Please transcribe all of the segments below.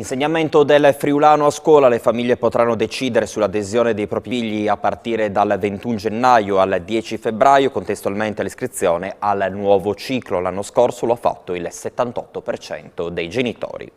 Insegnamento del friulano a scuola, le famiglie potranno decidere sull'adesione dei propri figli a partire dal 21 gennaio al 10 febbraio, contestualmente l'iscrizione al nuovo ciclo. L'anno scorso lo ha fatto il 78% dei genitori.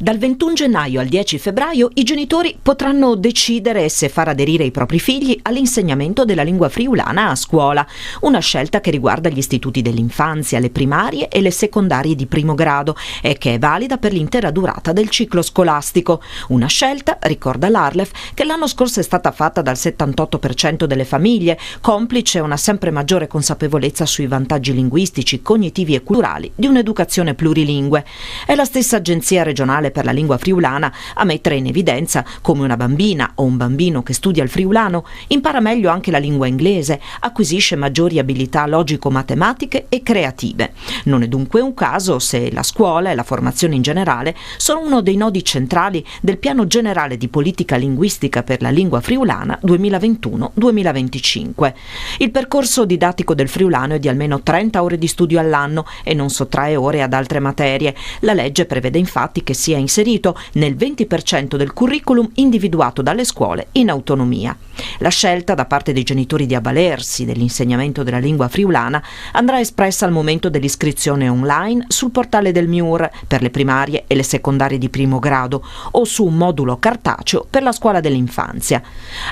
Dal 21 gennaio al 10 febbraio i genitori potranno decidere se far aderire i propri figli all'insegnamento della lingua friulana a scuola, una scelta che riguarda gli istituti dell'infanzia, le primarie e le secondarie di primo grado e che è valida per l'intera durata del ciclo scolastico. Una scelta, ricorda l'Arlef, che l'anno scorso è stata fatta dal 78% delle famiglie, complice una sempre maggiore consapevolezza sui vantaggi linguistici, cognitivi e culturali di un'educazione plurilingue. È la stessa agenzia regionale per la lingua friulana a mettere in evidenza come una bambina o un bambino che studia il friulano impara meglio anche la lingua inglese, acquisisce maggiori abilità logico-matematiche e creative. Non è dunque un caso se la scuola e la formazione in generale sono uno dei nodi centrali del Piano Generale di Politica Linguistica per la Lingua Friulana 2021-2025. Il percorso didattico del friulano è di almeno 30 ore di studio all'anno e non sottrae ore ad altre materie. La legge prevede infatti che sia inserito nel 20% del curriculum individuato dalle scuole in autonomia. La scelta da parte dei genitori di avvalersi dell'insegnamento della lingua friulana andrà espressa al momento dell'iscrizione online sul portale del MIUR per le primarie e le secondarie di primo grado o su un modulo cartaceo per la scuola dell'infanzia.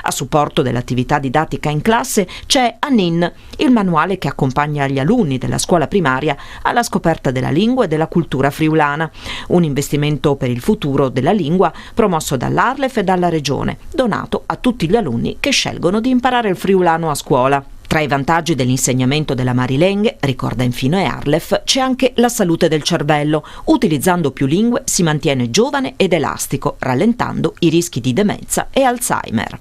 A supporto dell'attività didattica in classe c'è ANIN, il manuale che accompagna gli alunni della scuola primaria alla scoperta della lingua e della cultura friulana, un investimento per il futuro della lingua promosso dall'Arlef e dalla Regione, donato a tutti gli alunni che scelgono di imparare il friulano a scuola. Tra i vantaggi dell'insegnamento della Marilenghe, ricorda infine Arlef, c'è anche la salute del cervello. Utilizzando più lingue si mantiene giovane ed elastico, rallentando i rischi di demenza e Alzheimer.